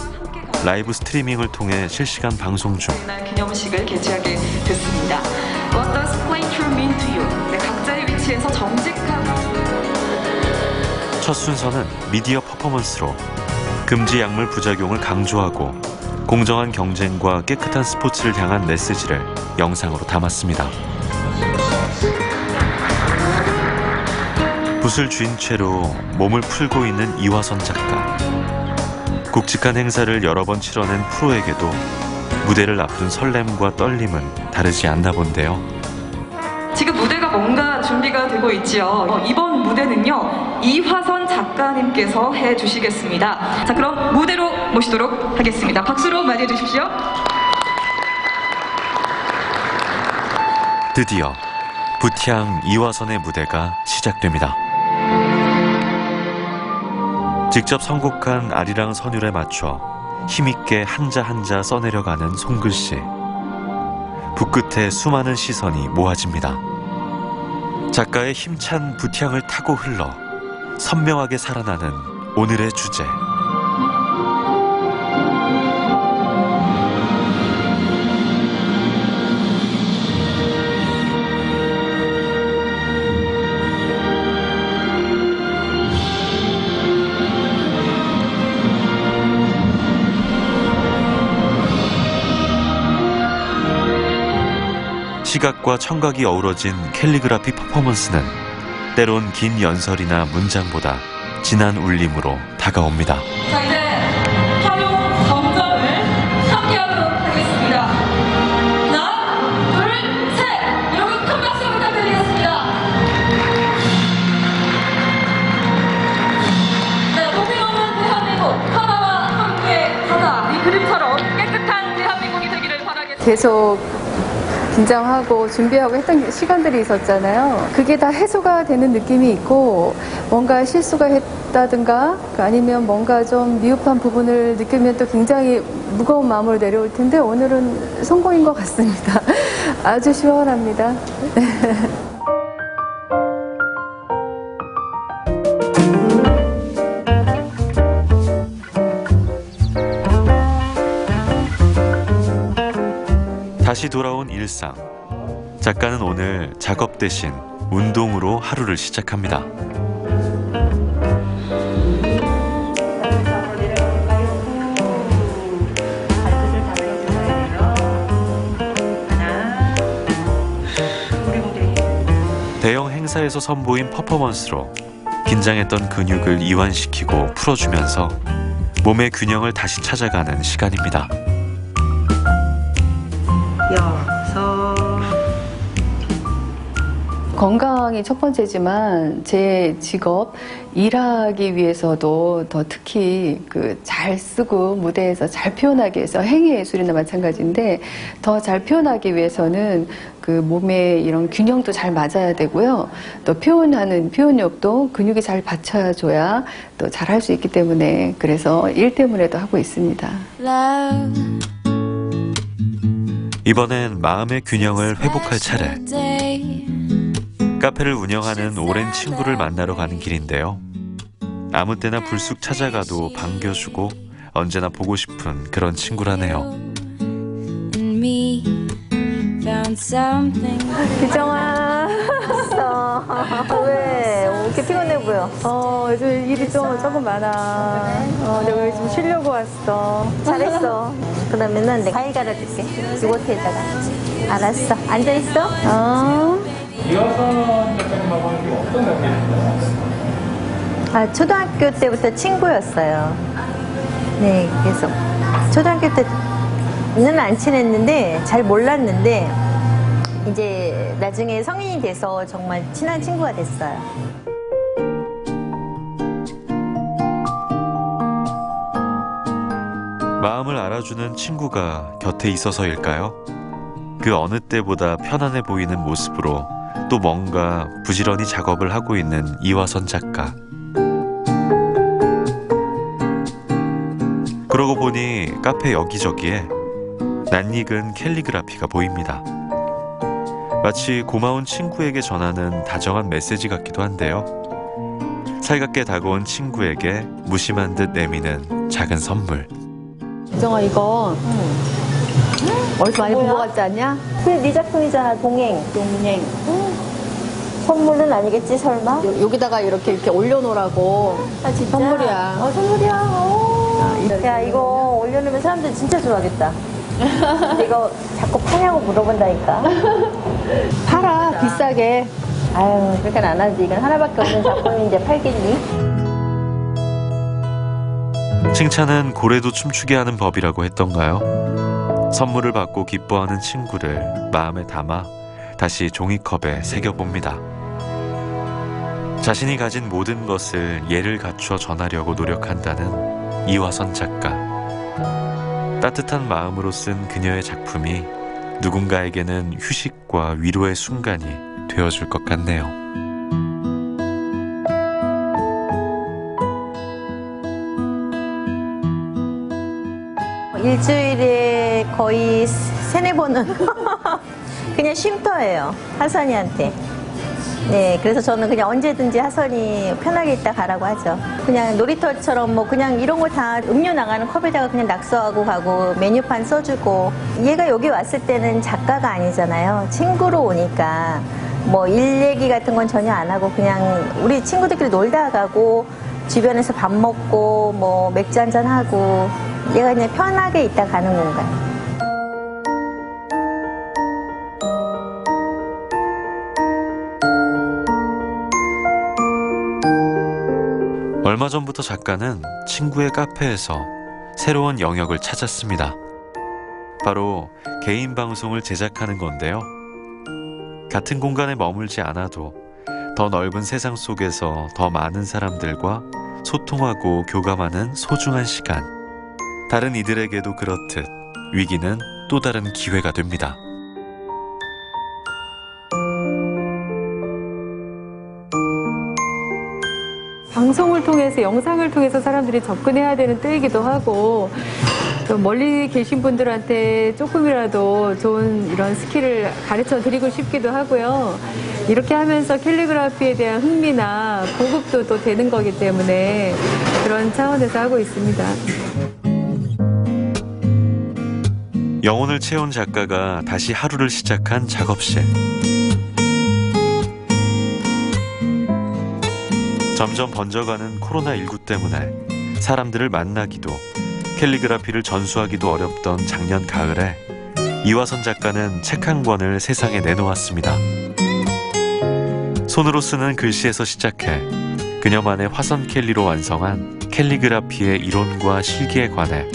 [SPEAKER 1] 라이브 스트리밍을 통해 실시간 방송 중
[SPEAKER 11] 기념식을 개최하게 됐습니다. What does playthrough mean to you? 각자의 위치에서 정직하고
[SPEAKER 1] 첫 순서는 미디어 퍼포먼스로 금지 약물 부작용을 강조하고 공정한 경쟁과 깨끗한 스포츠를 향한 메시지를 영상으로 담았습니다. 붓을 쥔 채로 몸을 풀고 있는 이화선 작가. 굵직한 행사를 여러 번 치러낸 프로에게도 무대를 앞둔 설렘과 떨림은 다르지 않나 본데요.
[SPEAKER 11] 지금 무대가 뭔가 준비가 되고 있지요. 이번 무대는요, 이화선 작가님께서 해주시겠습니다. 자, 그럼 무대로 모시도록 하겠습니다. 박수로 맞이해 주십시오.
[SPEAKER 1] 드디어 붓향 이화선의 무대가 시작됩니다. 직접 선곡한 아리랑 선율에 맞춰 힘있게 한자 한자 써내려가는 손글씨. 붓끝에 수많은 시선이 모아집니다. 작가의 힘찬 붓향을 타고 흘러 선명하게 살아나는 오늘의 주제. 시각과 청각이 어우러진 캘리그라피 퍼포먼스는 때론 긴 연설이나 문장보다 진한 울림으로 다가옵니다.
[SPEAKER 11] 자, 이제 활용 정점을 함께하도록 하겠습니다. 하나, 둘, 셋! 여러분 큰 박수 부탁드리겠습니다. 네, 도핑 없는 대한민국, 하나와 함께 가자. 이 그림처럼 깨끗한 대한민국이 되기를 바라겠습니다.
[SPEAKER 2] 계속 긴장하고 준비하고 했던 시간들이 있었잖아요. 그게 다 해소가 되는 느낌이 있고 뭔가 실수가 했다든가 아니면 뭔가 좀 미흡한 부분을 느끼면 또 굉장히 무거운 마음으로 내려올 텐데 오늘은 성공인 것 같습니다. 아주 시원합니다.
[SPEAKER 1] 일상. 작가는 오늘 작업 대신 운동으로 하루를 시작합니다. 대형 행사에서 선보인 퍼포먼스로 긴장했던 근육을 이완시키고 풀어주면서 몸의 균형을 다시 찾아가는 시간입니다.
[SPEAKER 2] 6. 건강이 첫 번째지만 제 직업 일하기 위해서도 더 특히 잘 쓰고 무대에서 잘 표현하기 위해서 행위 예술이나 마찬가지인데 더 잘 표현하기 위해서는 몸의 이런 균형도 잘 맞아야 되고요. 또 표현하는 표현력도 근육이 잘 받쳐줘야 또 잘 할 수 있기 때문에 그래서 일 때문에도 하고 있습니다.
[SPEAKER 1] 이번엔 마음의 균형을 회복할 차례. 카페를 운영하는 오랜 친구를 만나러 가는 길인데요. 아무 때나 불쑥 찾아가도 반겨주고 언제나 보고 싶은 그런 친구라네요.
[SPEAKER 10] 기정아 왔어. 왜? 이렇게 피곤해 보여?
[SPEAKER 2] 요즘 일이 조금 많아. 내가 여기 좀 쉬려고 왔어.
[SPEAKER 10] 잘했어. 그러면은 내가 과일 갈아줄게. 이곳에다가. 알았어. 앉아있어.
[SPEAKER 6] 이화선 작가님하고는 좀 어떤 관계인가요?
[SPEAKER 10] 초등학교 때부터 친구였어요. 네, 그래서 초등학교 때는 안 친했는데 잘 몰랐는데 이제 나중에 성인이 돼서 정말 친한 친구가 됐어요.
[SPEAKER 1] 마음을 알아주는 친구가 곁에 있어서일까요? 그 어느 때보다 편안해 보이는 모습으로 또 뭔가 부지런히 작업을 하고 있는 이화선 작가. 그러고 보니 카페 여기저기에 낯익은 캘리그라피가 보입니다. 마치 고마운 친구에게 전하는 다정한 메시지 같기도 한데요. 살갑게 다가온 친구에게 무심한 듯 내미는 작은 선물.
[SPEAKER 2] 기정아 이거 어디서 많이 본 것 같지 않냐?
[SPEAKER 10] 네 작품이잖아. 동행. 선물은 아니겠지 설마?
[SPEAKER 2] 여기다가 이렇게 올려놓으라고.
[SPEAKER 10] 진짜?
[SPEAKER 2] 선물이야.
[SPEAKER 10] 선물이야. 야 이거 올려놓으면 사람들 진짜 좋아하겠다. 근데 이거 자꾸 파냐고 물어본다니까.
[SPEAKER 2] 팔아 비싸게.
[SPEAKER 10] 아유 그렇게 안 하지. 이건 하나밖에 없는 작품인데 팔겠니?
[SPEAKER 1] 칭찬은 고래도 춤추게 하는 법이라고 했던가요? 선물을 받고 기뻐하는 친구를 마음에 담아 다시 종이컵에 새겨봅니다. 자신이 가진 모든 것을 예를 갖추어 전하려고 노력한다는 이화선 작가. 따뜻한 마음으로 쓴 그녀의 작품이 누군가에게는 휴식과 위로의 순간이 되어줄 것 같네요.
[SPEAKER 10] 일주일에 거의 3-4번은 그냥 쉼터예요. 하선이한테. 네, 그래서 저는 그냥 언제든지 하선이 편하게 있다 가라고 하죠. 그냥 놀이터처럼 뭐 그냥 이런 거 다 음료 나가는 컵에다가 그냥 낙서하고 가고 메뉴판 써주고. 얘가 여기 왔을 때는 작가가 아니잖아요. 친구로 오니까 뭐 일 얘기 같은 건 전혀 안 하고 그냥 우리 친구들끼리 놀다 가고 주변에서 밥 먹고 뭐 맥주 한잔 하고 얘가 그냥 편하게 있다 가는 공간.
[SPEAKER 1] 얼마 전부터 작가는 친구의 카페에서 새로운 영역을 찾았습니다. 바로 개인 방송을 제작하는 건데요. 같은 공간에 머물지 않아도 더 넓은 세상 속에서 더 많은 사람들과 소통하고 교감하는 소중한 시간. 다른 이들에게도 그렇듯 위기는 또 다른 기회가 됩니다.
[SPEAKER 2] 방송을 통해서 영상을 통해서 사람들이 접근해야 되는 때이기도 하고 또 멀리 계신 분들한테 조금이라도 좋은 이런 스킬을 가르쳐 드리고 싶기도 하고요. 이렇게 하면서 캘리그라피에 대한 흥미나 보급도 또 되는 거기 때문에 그런 차원에서 하고 있습니다.
[SPEAKER 1] 영혼을 채운 작가가 다시 하루를 시작한 작업실. 점점 번져가는 코로나19 때문에 사람들을 만나기도 캘리그라피를 전수하기도 어렵던 작년 가을에 이화선 작가는 책 한 권을 세상에 내놓았습니다. 손으로 쓰는 글씨에서 시작해 그녀만의 화선 캘리로 완성한 캘리그라피의 이론과 실기에 관해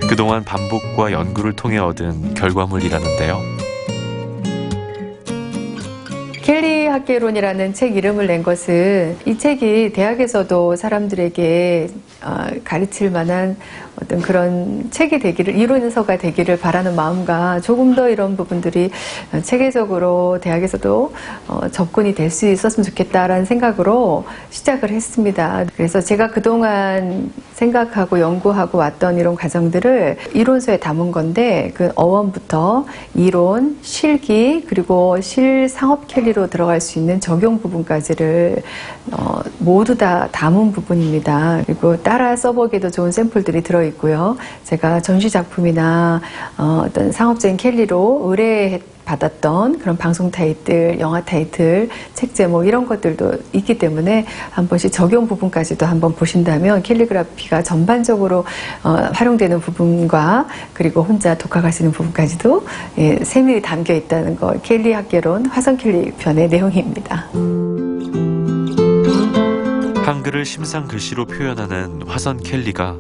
[SPEAKER 1] 그동안 반복과 연구를 통해 얻은 결과물이라는데요.
[SPEAKER 2] 캘리 학개론이라는 책 이름을 낸 것은 이 책이 대학에서도 사람들에게 가르칠 만한 어떤 그런 책이 되기를, 이론서가 되기를 바라는 마음과 조금 더 이런 부분들이 체계적으로 대학에서도 접근이 될 수 있었으면 좋겠다라는 생각으로 시작을 했습니다. 그래서 제가 그동안 생각하고 연구하고 왔던 이런 과정들을 이론서에 담은 건데, 그 어원부터 이론, 실기, 그리고 실상업 캘리로 들어갈 수 있는 적용 부분까지를 모두 다 담은 부분입니다. 그리고 따라 써보기도 좋은 샘플들이 들어있고요. 제가 전시 작품이나 어떤 상업적인 캘리로 의뢰받았던 그런 방송 타이틀, 영화 타이틀, 책 제목 이런 것들도 있기 때문에 한 번씩 적용 부분까지도 한번 보신다면 캘리그라피가 전반적으로 활용되는 부분과 그리고 혼자 독학하시는 부분까지도 세밀히 담겨 있다는 거, 캘리 학개론 화선 캘리 편의 내용입니다.
[SPEAKER 1] 한글을 심상 글씨로 표현하는 화선 캘리가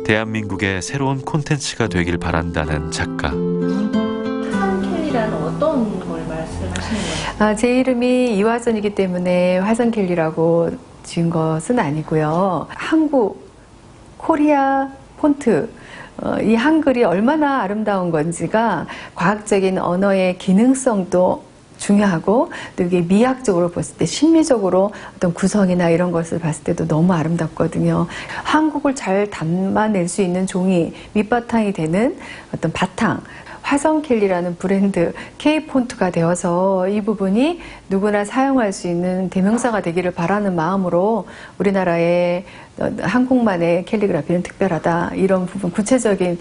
[SPEAKER 1] 대한민국의 새로운 콘텐츠가 되길 바란다는 작가.
[SPEAKER 4] 화선 캘리라는 어떤 걸 말씀하시는 거예요?
[SPEAKER 2] 제 이름이 이화선이기 때문에 화선 캘리라고 지은 것은 아니고요. 한국, 코리아 폰트, 이 한글이 얼마나 아름다운 건지가 과학적인 언어의 기능성도 중요하고, 또 이게 미학적으로 봤을 때 심리적으로 어떤 구성이나 이런 것을 봤을 때도 너무 아름답거든요. 한국을 잘 담아낼 수 있는 종이 밑바탕이 되는 어떤 바탕, 화선 캘리라는 브랜드 K 폰트가 되어서 이 부분이 누구나 사용할 수 있는 대명사가 되기를 바라는 마음으로 우리나라의 한국만의 캘리그라피는 특별하다, 이런 부분, 구체적인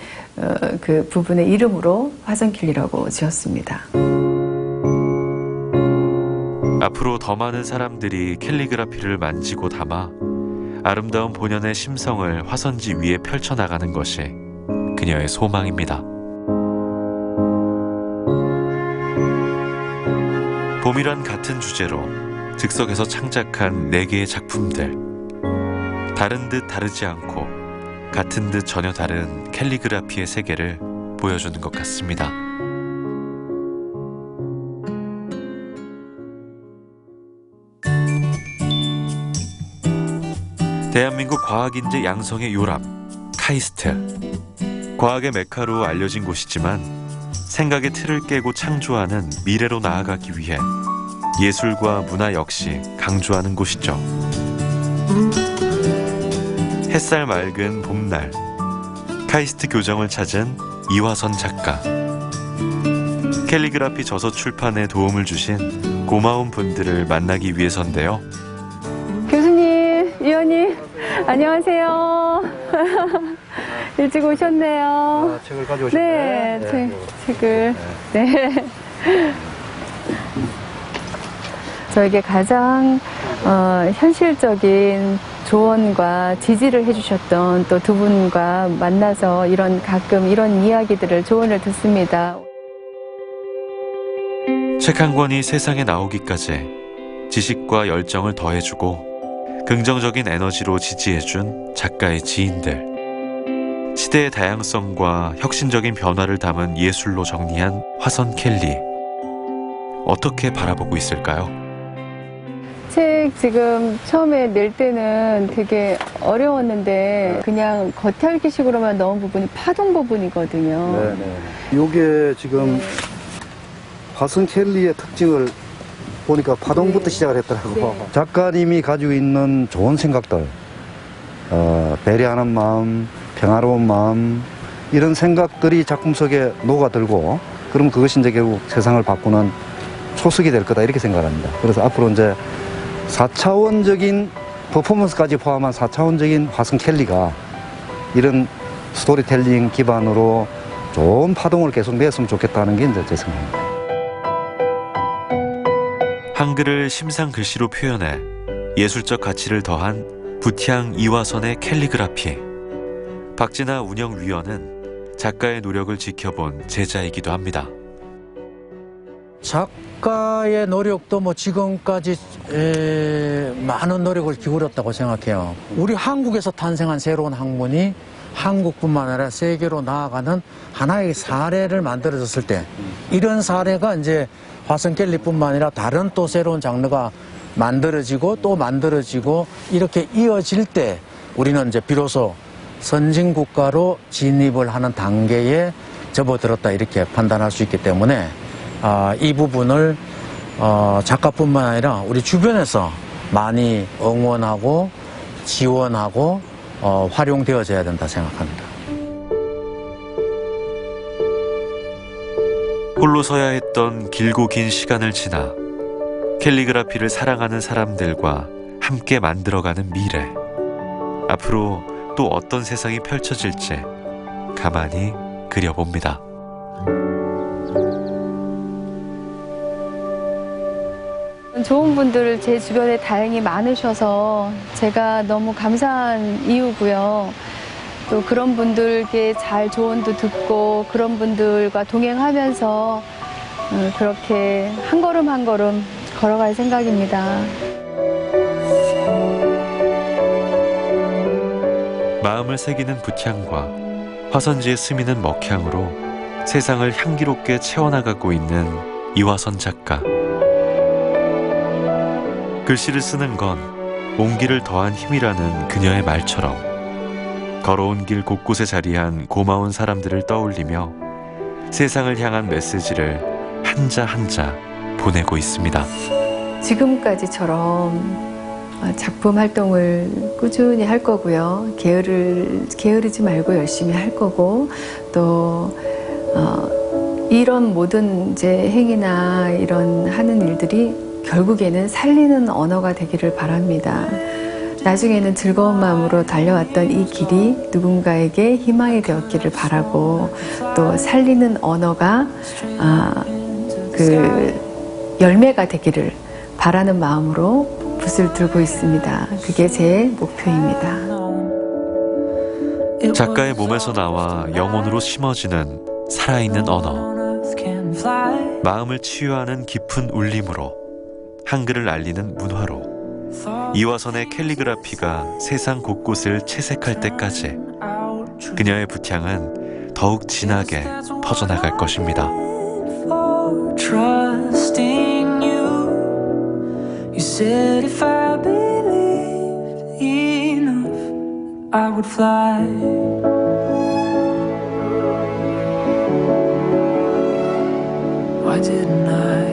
[SPEAKER 2] 그 부분의 이름으로 화선 캘리라고 지었습니다.
[SPEAKER 1] 앞으로 더 많은 사람들이 캘리그라피를 만지고 담아 아름다운 본연의 심성을 화선지 위에 펼쳐나가는 것이 그녀의 소망입니다. 봄이란 같은 주제로 즉석에서 창작한 4개의 작품들. 다른 듯 다르지 않고 같은 듯 전혀 다른 캘리그라피의 세계를 보여주는 것 같습니다. 대한민국 과학인재 양성의 요람, 카이스트. 과학의 메카로 알려진 곳이지만 생각의 틀을 깨고 창조하는 미래로 나아가기 위해 예술과 문화 역시 강조하는 곳이죠. 햇살 맑은 봄날, 카이스트 교정을 찾은 이화선 작가. 캘리그라피 저서 출판에 도움을 주신 고마운 분들을 만나기 위해서인데요.
[SPEAKER 2] 교수님, 위원님, 안녕하세요. 일찍 오셨네요.
[SPEAKER 13] 책을 가져오셨네.
[SPEAKER 2] 네, 책을. 네. 저에게 가장 현실적인 조언과 지지를 해주셨던 또 두 분과 만나서 가끔 이런 이야기들을, 조언을 듣습니다.
[SPEAKER 1] 책 한 권이 세상에 나오기까지 지식과 열정을 더해주고 긍정적인 에너지로 지지해준 작가의 지인들. 시대의 다양성과 혁신적인 변화를 담은 예술로 정리한 화선 캘리. 어떻게 바라보고 있을까요?
[SPEAKER 2] 책 지금 처음에 낼 때는 되게 어려웠는데 그냥 겉핥기식으로만 넣은 부분이 파동 부분이거든요.
[SPEAKER 13] 네네. 이게 지금 화선 캘리의 특징을 보니까 파동부터 시작을 했더라고. 작가님이 가지고 있는 좋은 생각들, 배려하는 마음, 평화로운 마음, 이런 생각들이 작품 속에 녹아들고, 그러면 그것이 이제 결국 세상을 바꾸는 초석이 될 거다, 이렇게 생각합니다. 그래서 앞으로 이제 4차원적인 퍼포먼스까지 포함한 4차원적인 화선 캘리가 이런 스토리텔링 기반으로 좋은 파동을 계속 냈으면 좋겠다는 게 이제 제 생각입니다.
[SPEAKER 1] 한글을 심상 글씨로 표현해 예술적 가치를 더한 부티앙 이화선의 캘리그라피. 박진아 운영위원은 작가의 노력을 지켜본 제자이기도 합니다.
[SPEAKER 14] 작가의 노력도 뭐 지금까지 많은 노력을 기울였다고 생각해요. 우리 한국에서 탄생한 새로운 학문이 한국뿐만 아니라 세계로 나아가는 하나의 사례를 만들어졌을 때, 이런 사례가 이제 화성 켈리뿐만 아니라 다른 또 새로운 장르가 만들어지고 또 만들어지고 이렇게 이어질 때 우리는 이제 비로소 선진국가로 진입을 하는 단계에 접어들었다, 이렇게 판단할 수 있기 때문에 이 부분을 작가뿐만 아니라 우리 주변에서 많이 응원하고 지원하고 활용되어져야 된다 생각합니다.
[SPEAKER 1] 홀로 서야 했던 길고 긴 시간을 지나 캘리그라피를 사랑하는 사람들과 함께 만들어가는 미래. 앞으로 또 어떤 세상이 펼쳐질지 가만히 그려봅니다.
[SPEAKER 2] 좋은 분들 제 주변에 다행히 많으셔서 제가 너무 감사한 이유고요. 또 그런 분들께 잘 조언도 듣고 그런 분들과 동행하면서 그렇게 한 걸음 한 걸음 걸어갈 생각입니다.
[SPEAKER 1] 마음을 새기는 붓향과 화선지에 스미는 먹향으로 세상을 향기롭게 채워나가고 있는 이화선 작가. 글씨를 쓰는 건 온기를 더한 힘이라는 그녀의 말처럼 걸어온 길 곳곳에 자리한 고마운 사람들을 떠올리며 세상을 향한 메시지를 한자 한자 보내고 있습니다.
[SPEAKER 2] 지금까지처럼 작품 활동을 꾸준히 할 거고요. 게으르지 말고 열심히 할 거고, 또 이런 모든 이제 행위나 이런 하는 일들이 결국에는 살리는 언어가 되기를 바랍니다. 나중에는 즐거운 마음으로 달려왔던 이 길이 누군가에게 희망이 되었기를 바라고, 또 살리는 언어가 그 열매가 되기를 바라는 마음으로 붓을 들고 있습니다. 그게 제 목표입니다.
[SPEAKER 1] 작가의 몸에서 나와 영혼으로 심어지는 살아있는 언어. 마음을 치유하는 깊은 울림으로, 한글을 알리는 문화로, 이화선의 캘리그라피가 세상 곳곳을 채색할 때까지 그녀의 붓향은 더욱 진하게 퍼져나갈 것입니다.
[SPEAKER 8] Trusting you, you said if I believed enough, I would fly. Why didn't I?